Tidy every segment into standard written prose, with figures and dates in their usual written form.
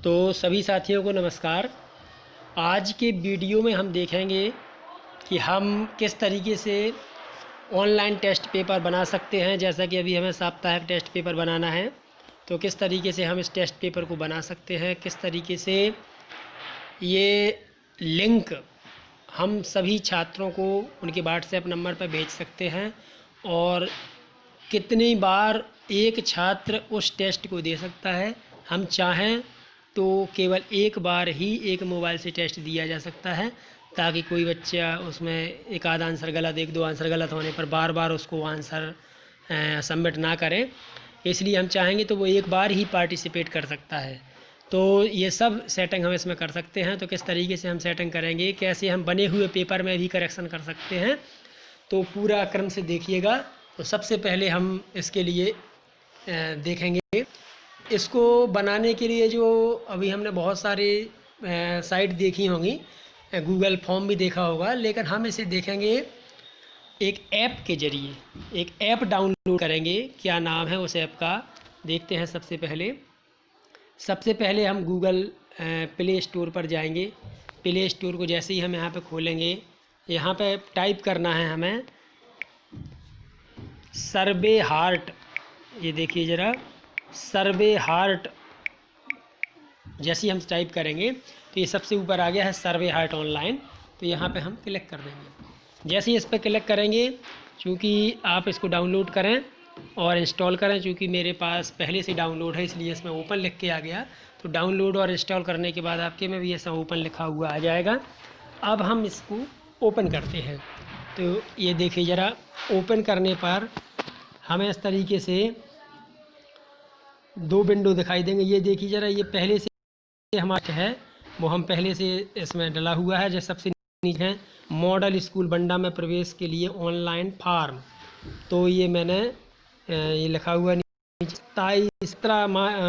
तो सभी साथियों को नमस्कार। आज के वीडियो में हम देखेंगे कि हम किस तरीके से ऑनलाइन टेस्ट पेपर बना सकते हैं। जैसा कि अभी हमें साप्ताहिक टेस्ट पेपर बनाना है, तो किस तरीके से हम इस टेस्ट पेपर को बना सकते हैं, किस तरीके से ये लिंक हम सभी छात्रों को उनके व्हाट्सएप नंबर पर भेज सकते हैं और कितनी बार एक छात्र उस टेस्ट को दे सकता है। हम चाहें तो केवल एक बार ही एक मोबाइल से टेस्ट दिया जा सकता है, ताकि कोई बच्चा उसमें एक आधा आंसर गलत, एक दो आंसर गलत होने पर बार बार उसको आंसर सबमिट ना करें। इसलिए हम चाहेंगे तो वो एक बार ही पार्टिसिपेट कर सकता है। तो ये सब सेटिंग हम इसमें कर सकते हैं। तो किस तरीके से हम सेटिंग करेंगे, कैसे हम बने हुए पेपर में भी करेक्शन कर सकते हैं, तो पूरा क्रम से देखिएगा। तो सबसे पहले हम इसके लिए देखेंगे। इसको बनाने के लिए जो अभी हमने बहुत सारी साइट देखी होंगी, गूगल फॉर्म भी देखा होगा, लेकिन हम इसे देखेंगे एक ऐप के ज़रिए। एक ऐप डाउनलोड करेंगे। क्या नाम है उस ऐप का, देखते हैं। सबसे पहले हम गूगल प्ले स्टोर पर जाएंगे। प्ले स्टोर को जैसे ही हम यहाँ पे खोलेंगे, यहाँ पे टाइप करना है हमें सर्वे हार्ट। ये देखिए ज़रा, सर्वे हार्ट जैसे ही हम टाइप करेंगे तो ये सबसे ऊपर आ गया है सर्वे हार्ट ऑनलाइन। तो यहाँ पे हम क्लिक कर देंगे। जैसे ही इस पर क्लिक करेंगे, चूँकि आप इसको डाउनलोड करें और इंस्टॉल करें, चूँकि मेरे पास पहले से डाउनलोड है इसलिए इसमें ओपन लिख के आ गया। तो डाउनलोड और इंस्टॉल करने के बाद आपके में भी ऐसा ओपन लिखा हुआ आ जाएगा। अब हम इसको ओपन करते हैं। तो ये देखिए ज़रा, ओपन करने पर हमें इस तरीके से दो विंडो दिखाई देंगे। ये देखिए ज़रा, ये पहले से हमारा है, वो हम पहले से इसमें डला हुआ है। जैसे सबसे नीचे है मॉडल स्कूल बंडा में प्रवेश के लिए ऑनलाइन फॉर्म। तो ये मैंने ये लिखा हुआ नीचे 17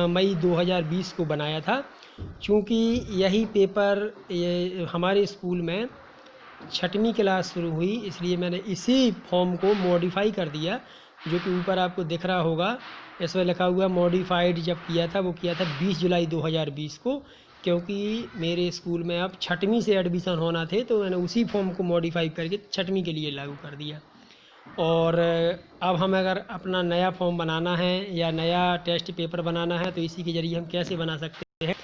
मई 2020 को बनाया था। चूँकि यही पेपर ये हमारे स्कूल में 6वीं क्लास शुरू हुई, इसलिए मैंने इसी फॉर्म को मॉडिफाई कर दिया, जो कि ऊपर आपको दिख रहा होगा। इसमें लिखा हुआ मॉडिफाइड जब किया था, वो किया था 20 जुलाई 2020 को, क्योंकि मेरे स्कूल में अब 6वीं से एडमिशन होना थे, तो मैंने उसी फॉर्म को मॉडिफाई करके 6वीं के लिए लागू कर दिया। और अब हम अगर अपना नया फॉर्म बनाना है या नया टेस्ट पेपर बनाना है, तो इसी के ज़रिए हम कैसे बना सकते हैं।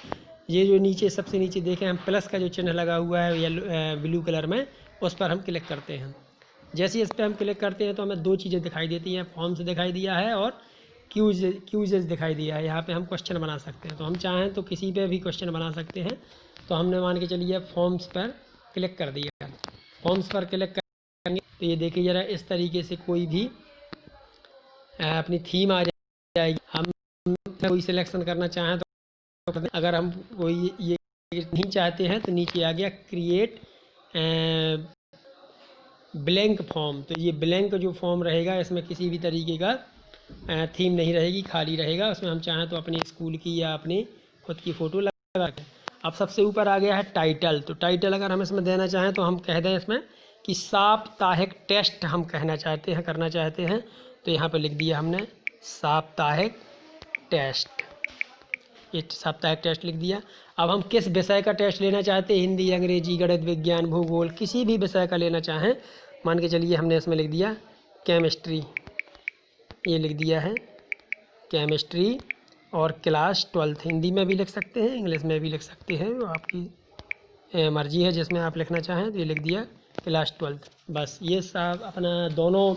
ये जो नीचे सबसे नीचे देखें हम, प्लस का जो चिन्ह लगा हुआ है येलो ब्लू कलर में, उस पर हम क्लिक करते हैं। जैसे ही इस पर हम क्लिक करते हैं तो हमें दो चीज़ें दिखाई देती हैं, फॉर्म्स दिखाई दिया है और क्यूजेज दिखाई दिया है। यहाँ पे हम क्वेश्चन बना सकते हैं। तो हम चाहें तो किसी पे भी क्वेश्चन बना सकते हैं। तो हमने मान के चलिए फॉर्म्स पर क्लिक कर दिया। फॉर्म्स पर क्लिक करेंगे तो ये देखिए ज़रा, इस तरीके से कोई भी अपनी थीम आ जाएगी। हम कोई सिलेक्शन करना चाहें तो, अगर हम कोई ये नहीं चाहते हैं तो नीचे आ गया क्रिएट ब्लैंक फॉर्म। तो ये ब्लैंक जो फॉर्म रहेगा, इसमें किसी भी तरीके का थीम नहीं रहेगी, खाली रहेगा। उसमें हम चाहें तो अपने स्कूल की या अपनी खुद की फ़ोटो लगा दें। अब सबसे ऊपर आ गया है टाइटल। तो टाइटल अगर हम इसमें देना चाहें तो हम कह दें इसमें कि साप्ताहिक टेस्ट हम कहना चाहते हैं, करना चाहते हैं। तो यहाँ पे लिख दिया हमने साप्ताहिक टेस्ट। ये साप्ताहिक टेस्ट लिख दिया। अब हम किस विषय का टेस्ट लेना चाहते हैं, हिंदी, अंग्रेजी, गणित, विज्ञान, भूगोल, किसी भी विषय का लेना चाहें, मान के चलिए हमने इसमें लिख दिया केमिस्ट्री। ये लिख दिया है केमिस्ट्री और क्लास 12। हिंदी में भी लिख सकते हैं, इंग्लिश में भी लिख सकते हैं, आपकी मर्ज़ी है जिसमें आप लिखना चाहें। तो ये लिख दिया क्लास 12। बस ये सब अपना दोनों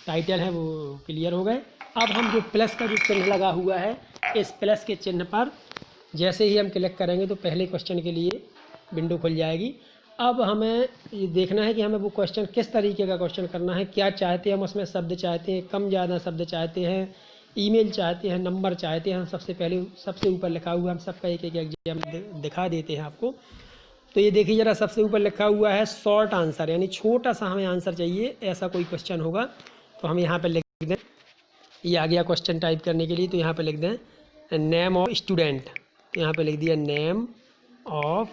टाइटल है वो क्लियर हो गए। अब हम जो प्लस का जो चिन्ह लगा हुआ है, इस प्लस के चिन्ह पर जैसे ही हम क्लिक करेंगे तो पहले क्वेश्चन के लिए विंडो खुल जाएगी। अब हमें ये देखना है कि हमें वो क्वेश्चन किस तरीके का क्वेश्चन करना है, क्या चाहते हैं हम उसमें, शब्द चाहते हैं, कम ज़्यादा शब्द चाहते हैं, ईमेल चाहते हैं, नंबर चाहते हैं। हम सबसे पहले सबसे ऊपर लिखा हुआ, हम सबका एक एक एग्जाम दिखा देते हैं आपको। तो ये देखिए ज़रा, सबसे ऊपर लिखा हुआ है शॉर्ट आंसर, यानी छोटा सा हमें आंसर चाहिए, ऐसा कोई क्वेश्चन होगा तो हम यहाँ पर लिख दें। ये आ गया क्वेश्चन टाइप करने के लिए। तो यहाँ पर लिख दें नेम ऑफ स्टूडेंट। तो यहाँ पे लिख दिया नेम ऑफ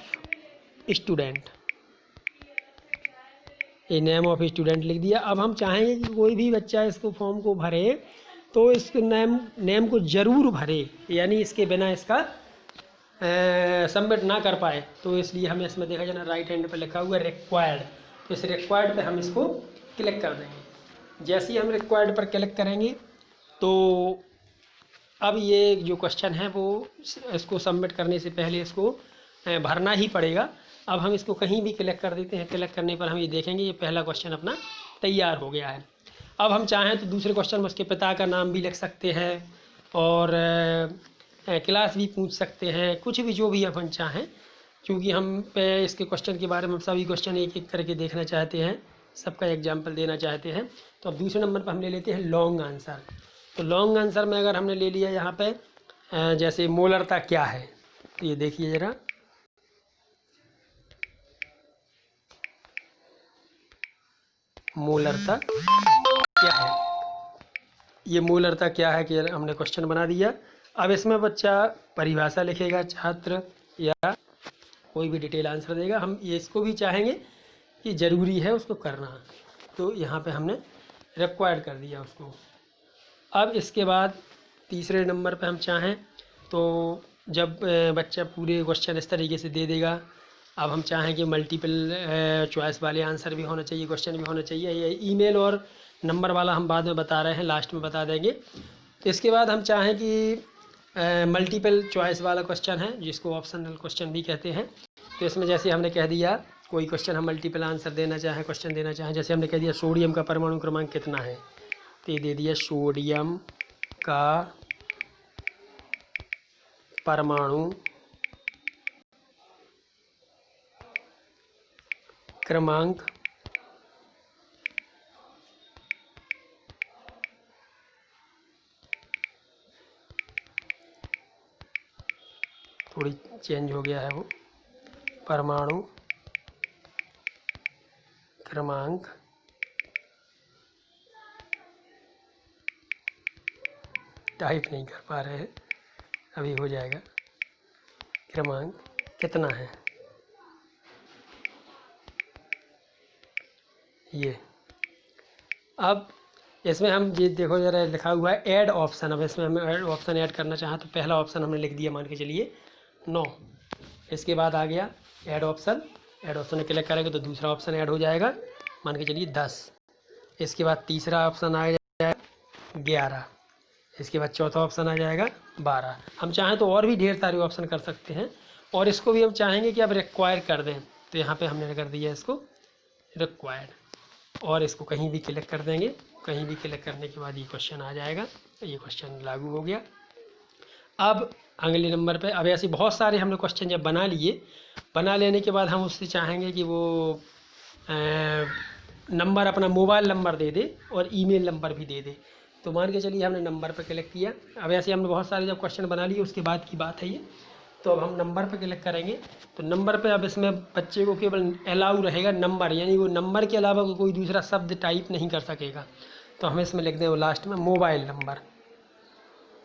स्टूडेंट। ये नेम ऑफ स्टूडेंट लिख दिया। अब हम चाहेंगे कि कोई भी बच्चा इसको फॉर्म को भरे तो इस नेम को ज़रूर भरे, यानी इसके बिना इसका सबमिट ना कर पाए, तो इसलिए हमें इसमें देखा जाना राइट हैंड पर लिखा हुआ है रिक्वायर्ड, तो इस रिक्वायर्ड पे हम इसको क्लिक कर देंगे। जैसे ही हम रिक्वायर्ड पर क्लिक करेंगे तो अब ये जो क्वेश्चन है वो इसको सबमिट करने से पहले इसको भरना ही पड़ेगा। अब हम इसको कहीं भी क्लिक कर देते हैं, क्लिक करने पर हम ये देखेंगे ये पहला क्वेश्चन अपना तैयार हो गया है। अब हम चाहें तो दूसरे क्वेश्चन में उसके पिता का नाम भी लिख सकते हैं और क्लास भी पूछ सकते हैं, कुछ भी जो भी अपन चाहें, क्योंकि हम पे इसके क्वेश्चन के बारे में सभी क्वेश्चन एक एक करके देखना चाहते हैं, सबका एग्जाम्पल देना चाहते हैं। तो अब दूसरे नंबर पर हम ले लेते हैं लॉन्ग आंसर। तो लॉन्ग आंसर में अगर हमने ले लिया यहाँ पे जैसे मोलरता क्या है, तो ये देखिए ज़रा, मोलरता क्या है, ये मोलरता क्या है कि हमने क्वेश्चन बना दिया। अब इसमें बच्चा परिभाषा लिखेगा, छात्र या कोई भी डिटेल आंसर देगा। हम ये इसको भी चाहेंगे कि ज़रूरी है उसको करना, तो यहाँ पे हमने रिक्वायर्ड कर दिया उसको। अब इसके बाद तीसरे नंबर पे हम चाहें तो जब बच्चा पूरे क्वेश्चन इस तरीके से दे देगा, अब हम चाहें कि मल्टीपल चॉइस वाले आंसर भी होना चाहिए, क्वेश्चन भी होना चाहिए। ये ईमेल और नंबर वाला हम बाद में बता रहे हैं, लास्ट में बता देंगे। तो इसके बाद हम चाहें कि मल्टीपल चॉइस वाला क्वेश्चन है जिसको ऑप्शनल क्वेश्चन भी कहते हैं, तो इसमें जैसे हमने कह दिया कोई क्वेश्चन हम मल्टीपल आंसर देना चाहें, क्वेश्चन देना चाहें, जैसे हमने कह दिया सोडियम का परमाणु क्रमांक कितना है, तो ये दे दिया सोडियम का परमाणु क्रमांक थोड़ी चेंज हो गया है वो, परमाणु क्रमांक टाइप नहीं कर पा रहे हैं, अभी हो जाएगा, क्रमांक कितना है ये। अब इसमें हम ये देखो ज़रा लिखा हुआ है ऐड ऑप्शन। अब इसमें हमें ऐड ऑप्शन ऐड करना चाहें तो पहला ऑप्शन हमने लिख दिया, मान के चलिए 9। इसके बाद आ गया ऐड ऑप्शन, ऐड ऑप्शन में क्लिक करेंगे तो दूसरा ऑप्शन ऐड हो जाएगा, मान के चलिए 10। इसके बाद तीसरा ऑप्शन आ जाएगा 11। इसके बाद चौथा ऑप्शन आ जाएगा 12। हम चाहें तो और भी ढेर सारे ऑप्शन कर सकते हैं, और इसको भी हम चाहेंगे कि अब रिक्वायर कर दें, तो यहाँ पे हमने कर दिया इसको रिक्वायर्ड, और इसको कहीं भी क्लिक कर देंगे। कहीं भी क्लिक करने के बाद ये क्वेश्चन आ जाएगा, ये क्वेश्चन लागू हो गया। अब अगले नंबर पे, अब ऐसे बहुत सारे हमने क्वेश्चन जब बना लिए, बना लेने के बाद हम उससे चाहेंगे कि वो नंबर अपना मोबाइल नंबर दे दे और ईमेल नंबर भी दे दे। तो मान के चलिए हमने नंबर पर क्लिक किया। अब ऐसे हमने बहुत सारे जब क्वेश्चन बना लिए उसके बाद की बात है ये। तो अब हम नंबर पर क्लिक करेंगे, तो नंबर पे अब इसमें बच्चे को केवल अलाउ रहेगा नंबर, यानी वो नंबर के अलावा कोई दूसरा शब्द टाइप नहीं कर सकेगा। तो हम इसमें लिख दें वो लास्ट में मोबाइल नंबर,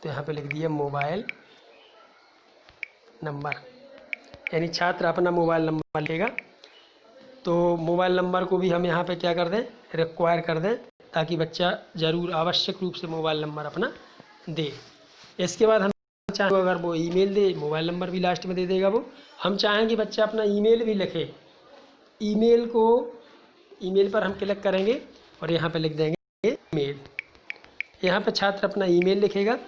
तो यहाँ पे लिख दिया मोबाइल नंबर, यानी छात्र अपना मोबाइल नंबर लिखेगा। तो मोबाइल नंबर को भी हम यहाँ पे क्या कर दें, रिक्वायर कर दें, ताकि बच्चा ज़रूर आवश्यक रूप से मोबाइल नंबर अपना दे। इसके बाद हम चाहें अगर वो ईमेल दे, मोबाइल नंबर भी लास्ट में दे देगा वो। हम चाहें कि बच्चा अपना ईमेल भी लिखे, ईमेल को, ईमेल पर हम क्लिक करेंगे और यहाँ पे लिख देंगे ईमेल। यहाँ पे छात्र अपना ईमेल लिखेगा,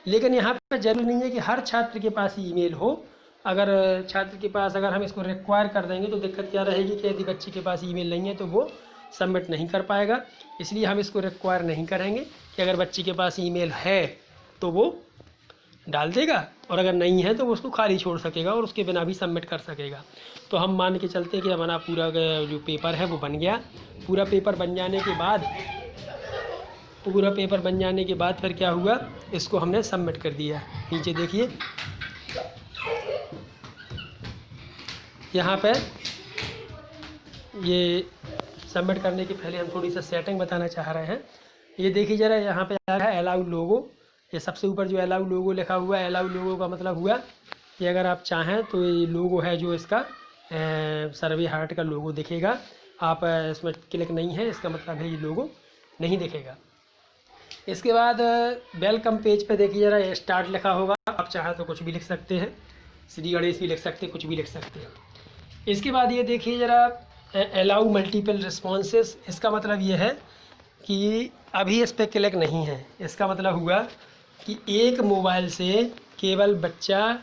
लेकिन यहाँ पे जरूरी नहीं है कि हर छात्र के पास ईमेल हो। अगर छात्र के पास, अगर हम इसको रिक्वायर कर देंगे तो दिक्कत क्या रहेगी कि यदि बच्चे के पास ईमेल नहीं है तो वो सबमिट नहीं कर पाएगा। इसलिए हम इसको रिक्वायर नहीं करेंगे कि अगर बच्चे के पास ईमेल है तो वो डाल देगा, और अगर नहीं है तो वो उसको खाली छोड़ सकेगा और उसके बिना भी सबमिट कर सकेगा। तो हम मान के चलते कि हमारा पूरा जो पेपर है वो बन गया। पूरा पेपर बन जाने के बाद फिर क्या हुआ, इसको हमने सबमिट कर दिया। नीचे देखिए यहाँ पे ये सबमिट करने के पहले हम थोड़ी सा सेटिंग बताना चाह रहे हैं। ये देखिए ज़रा, यहाँ पे आ रहा है अलाउ लोगो। ये सबसे ऊपर जो अलाउ लोगो लिखा हुआ है, अलाउ लोगो का मतलब हुआ कि अगर आप चाहें तो ये लोगो है जो इसका सर्वे हार्ट का लोगो दिखेगा। आप इसमें क्लिक नहीं है, इसका मतलब है ये लोगो नहीं दिखेगा। इसके बाद वेलकम पेज पे देखिए ज़रा, स्टार्ट लिखा होगा, आप चाहें तो कुछ भी लिख सकते हैं। श्री गणेश भी लिख सकते हैं, कुछ भी लिख सकते हैं। इसके बाद ये देखिए ज़रा, अलाउ मल्टीपल रिस्पॉन्सेस, इसका मतलब ये है कि अभी इस पर क्लिक नहीं है। इसका मतलब हुआ कि एक मोबाइल से केवल बच्चा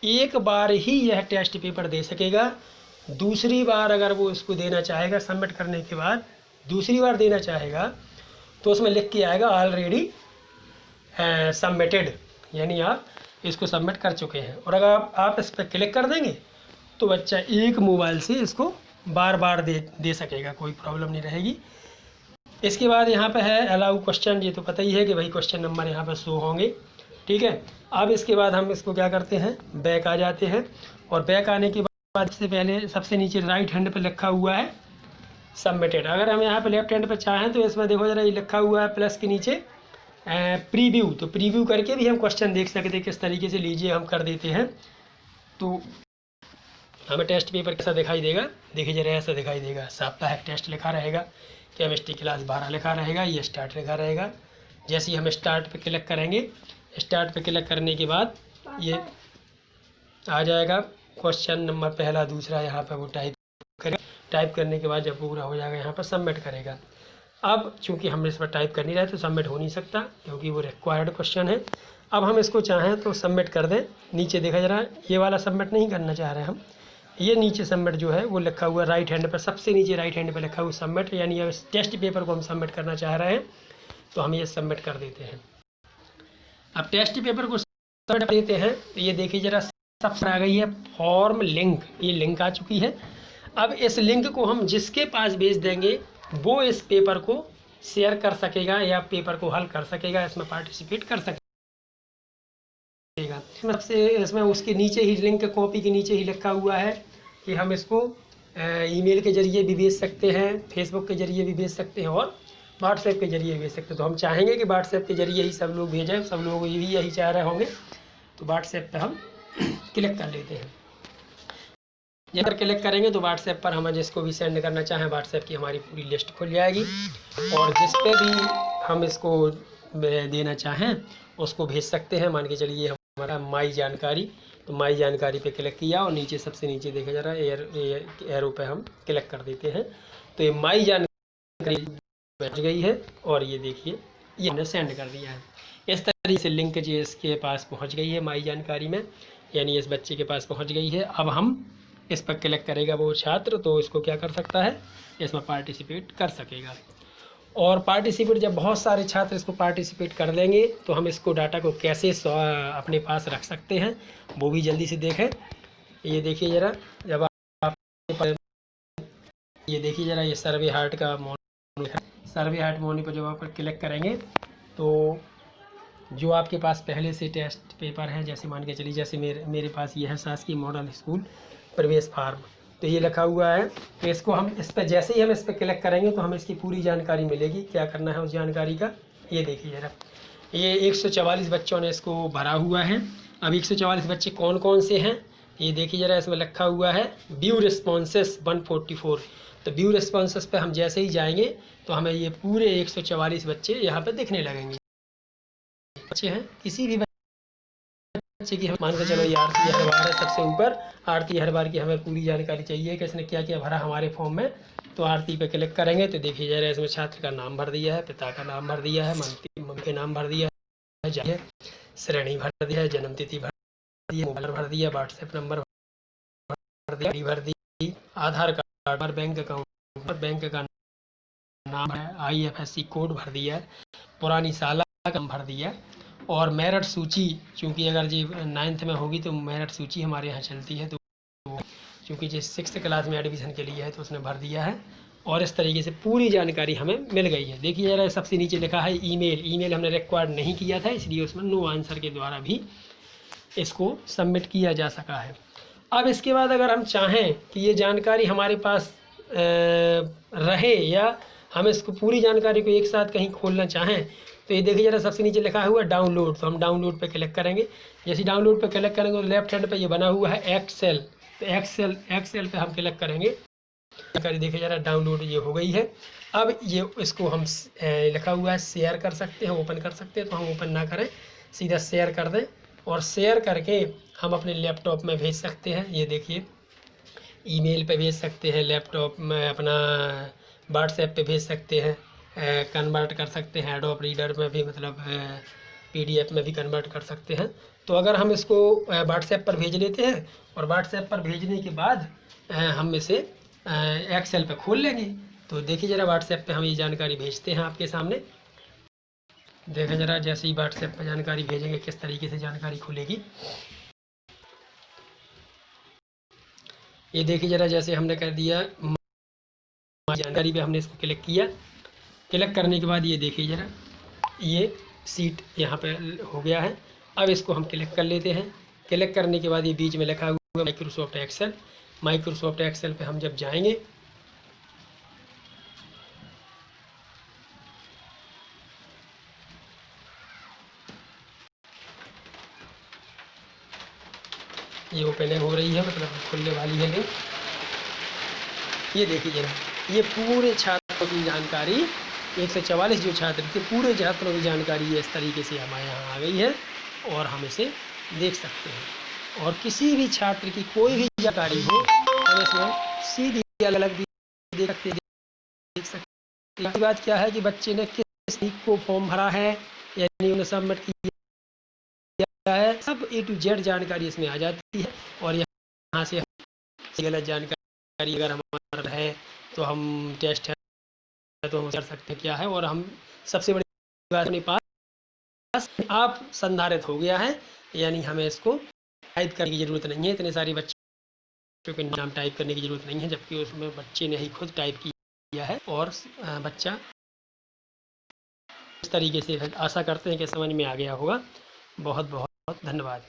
एक बार ही यह टेस्ट पेपर दे सकेगा। दूसरी बार अगर वो इसको देना चाहेगा, सबमिट करने के बाद दूसरी बार देना चाहेगा, तो उसमें लिख के आएगा ऑलरेडी सबमिटेड, यानी आप इसको सबमिट कर चुके हैं। और अगर आप इस पर क्लिक कर देंगे तो बच्चा एक मोबाइल से इसको बार बार दे सकेगा, कोई प्रॉब्लम नहीं रहेगी। इसके बाद यहाँ पे है अलाउ क्वेश्चन, ये तो पता ही है कि भाई क्वेश्चन नंबर यहाँ पर शो होंगे, ठीक है। अब इसके बाद हम इसको क्या करते हैं, बैक आ जाते हैं। और बैक आने के बाद सबसे पहले सबसे नीचे राइट हैंड पे लिखा हुआ है सबमिटेड। अगर हम यहाँ पे लेफ्ट हैंड पे चाहें तो इसमें देखो ज़रा, ये लिखा हुआ है प्लस के नीचे प्रीव्यू, तो प्रीव्यू करके भी हम क्वेश्चन देख सकते हैं किस तरीके से। लीजिए हम कर देते हैं, तो हमें टेस्ट पेपर कैसा दिखाई देगा, देखिए जरा ऐसा दिखाई देगा। साप्ताहिक टेस्ट लिखा रहेगा, केमिस्ट्री क्लास 12 लिखा रहेगा, ये स्टार्ट लिखा रहेगा। जैसे ही हम स्टार्ट पे क्लिक करेंगे, स्टार्ट पे क्लिक करने के बाद ये आ जाएगा क्वेश्चन नंबर पहला दूसरा, यहाँ पर वो टाइप करेगा। टाइप करने के बाद जब पूरा हो जाएगा यहाँ पर सबमिट करेगा। अब चूँकि हम इस पर टाइप कर नहीं रहे तो सबमिट हो नहीं सकता, क्योंकि वो रिक्वायर्ड क्वेश्चन है। अब हम इसको चाहें तो सबमिट कर दें। नीचे देखा जरा, ये वाला सबमिट नहीं करना चाह रहे हम, ये नीचे सबमिट जो है वो लिखा हुआ राइट हैंड पर, सबसे नीचे राइट हैंड पर लिखा हुआ सबमिट, यानी अब इस टेस्ट पेपर को हम सबमिट करना चाह रहे हैं तो हम ये सबमिट कर देते हैं। अब टेस्ट पेपर को सबमिट देते हैं तो ये देखिए जरा, सबसे आ गई है फॉर्म लिंक, ये लिंक आ चुकी है। अब इस लिंक को हम जिसके पास भेज देंगे वो इस पेपर को शेयर कर सकेगा या पेपर को हल कर सकेगा, इसमें पार्टिसिपेट कर सकेगा। सबसे इसमें उसके नीचे ही लिंक कॉपी के नीचे ही लिखा हुआ है कि हम इसको ईमेल के जरिए भी भेज सकते हैं, फेसबुक के जरिए भी भेज सकते हैं और व्हाट्सएप के जरिए भेज सकते हैं। तो हम चाहेंगे कि व्हाट्सएप के जरिए ही सब लोग भेजें, सब लोग यही चाह रहे होंगे, तो व्हाट्सएप पे हम क्लिक कर लेते हैं। अगर क्लिक करेंगे तो व्हाट्सएप पर हम जिसको भी सेंड करना चाहें, व्हाट्सएप की हमारी पूरी लिस्ट खुल जाएगी और जिस पे भी हम इसको देना चाहें उसको भेज सकते हैं। मान के चलिए हमारा माई जानकारी, तो माई जानकारी पे क्लिक किया और नीचे सबसे नीचे देखा जा रहा है एरो पे हम क्लिक कर देते हैं, तो ये माई जानकारी पहुँच गई है और ये देखिए ये हमने सेंड कर दिया है। इस तरीके से लिंक जो इसके पास पहुँच गई है माई जानकारी में, यानी इस बच्चे के पास पहुँच गई है। अब हम इस पर क्लिक करेगा वो छात्र, तो इसको क्या कर सकता है, इसमें पार्टिसिपेट कर सकेगा। और पार्टिसिपेट जब बहुत सारे छात्र इसको पार्टिसिपेट कर लेंगे तो हम इसको डाटा को कैसे अपने पास रख सकते हैं वो भी जल्दी से देखें। ये देखिए ज़रा, जब आप ये देखिए ज़रा, ये सर्वे हार्ट का मॉड्यूल है। सर्वे हार्ट मॉड्यूल पर जब आप क्लिक करेंगे तो जो आपके पास पहले से टेस्ट पेपर है, जैसे मान के चलिए जैसे मेरे पास ये है शासकीय मॉडल स्कूल प्रवेश फार्म, तो ये लिखा हुआ है। तो इसको हम इस पर जैसे ही हम इस पर क्लिक करेंगे तो हमें इसकी पूरी जानकारी मिलेगी। क्या करना है उस जानकारी का, ये देखिए ज़रा, ये 144 बच्चों ने इसको भरा हुआ है। अब 144 बच्चे कौन कौन से हैं ये देखिए ज़रा, इसमें लिखा हुआ है व्यू रिस्पॉन्सेस 144। तो व्यू रिस्पॉन्सेस पे हम जैसे ही जाएंगे तो हमें ये पूरे 144 बच्चे यहाँ पे दिखने लगेंगे। बच्चे हैं, किसी भी बच्चे की हम मान के चलो ये आरती हरवार है सबसे ऊपर, आरती हरवार की हमें पूरी जानकारी चाहिए कि इसने क्या क्या भरा हमारे फॉर्म में। तो आरती पे क्लिक करेंगे तो देखिए जरा, इसमें छात्र का नाम भर दिया है, पिता का नाम भर दिया है, मम्मी के नाम भर दिया है, श्रेणी भर दिया है, जन्म तिथि भर दी है, मोबाइल भर दिया, व्हाट्सएप नंबर भर दी, आधार कार्ड, बैंक अकाउंट, बैंक का नाम है, IFSC कोड भर दिया है, पुरानी साल का भर दिया है। और मेरिट सूची, चूँकि अगर जी 9th में होगी तो मेरिट सूची हमारे यहाँ चलती है, तो चूँकि जो 6th क्लास में एडमिशन के लिए है तो उसने भर दिया है। और इस तरीके से पूरी जानकारी हमें मिल गई है। देखिए ज़रा, सबसे नीचे लिखा है ईमेल हमने रिक्वायर्ड नहीं किया था, इसलिए उसमें नो आंसर के द्वारा भी इसको सबमिट किया जा सका है। अब इसके बाद अगर हम चाहें कि ये जानकारी हमारे पास रहे या हम इसको पूरी जानकारी को एक साथ कहीं खोलना चाहें, तो ये देखिए ज़रा, सबसे नीचे लिखा हुआ डाउनलोड, तो हम डाउनलोड पे क्लिक करेंगे। जैसे डाउनलोड पे क्लिक करेंगे तो लेफ्ट हैंड पे ये बना हुआ है एक्सेल, तो एक्सेल पे हम क्लिक करेंगे। जानकारी देखिए ज़रा, डाउनलोड ये हो गई है। अब ये इसको हम लिखा हुआ है शेयर कर सकते हैं, ओपन कर सकते हैं, तो हम ओपन ना करें, सीधा शेयर कर दें। और शेयर करके हम अपने लैपटॉप में भेज सकते हैं। ये देखिए, ईमेल पे भेज सकते हैं, लैपटॉप में अपना व्हाट्सएप पे भेज सकते हैं, कन्वर्ट कर सकते हैं एडोब रीडर में भी, मतलब पीडीएफ में भी कन्वर्ट कर सकते हैं। तो अगर हम इसको व्हाट्सएप पर भेज लेते हैं और व्हाट्सएप पर भेजने के बाद हम इसे एक्सेल पे खोल लेंगे। तो देखिए ज़रा, व्हाट्सएप पे हम ये जानकारी भेजते हैं आपके सामने। देखें ज़रा, जैसे ही व्हाट्सएप पे जानकारी भेजेंगे किस तरीके से जानकारी खुलेगी। ये देखिए ज़रा, जैसे हमने कर दिया जानकारी पे हमने इसको क्लिक किया। क्लिक करने के बाद ये देखिए ज़रा, ये सीट यहाँ पे हो गया है। अब इसको हम क्लिक कर लेते हैं। क्लिक करने के बाद ये बीच में लिखा हुआ माइक्रोसॉफ्ट एक्सेल। माइक्रोसॉफ्ट एक्सेल पे हम जब जाएंगे, ये ओपनिंग हो रही है, मतलब खुलने वाली है लिंक। ये देखिए जरा, ये पूरे छात्रों की जानकारी, 144 जो छात्र थे, पूरे छात्रों की जानकारी ये इस तरीके से हमारे यहाँ आ गई है और हम इसे देख सकते हैं। और किसी भी छात्र की कोई भी जानकारी हो, हम इसमें सीधी अलग अलग देख सकते हैं। बात क्या है कि बच्चे ने किस तारीख को फॉर्म भरा है, यानी उन्हें सबमिट किया है, सब A to Z जानकारी इसमें आ जाती है। और यहाँ से गलत जानकारी अगर हमारा है तो हम टेस्ट है तो हम कर सकते हैं क्या है। और हम सबसे बड़ी बात, अपने पास आप संधारित हो गया है, यानी हमें इसको टाइप करने की ज़रूरत नहीं है। इतने सारे बच्चों के नाम टाइप करने की ज़रूरत नहीं है, जबकि उसमें बच्चे ने ही खुद टाइप किया है। और बच्चा इस तरीके से, आशा करते हैं कि समझ में आ गया होगा। बहुत बहुत धन्यवाद।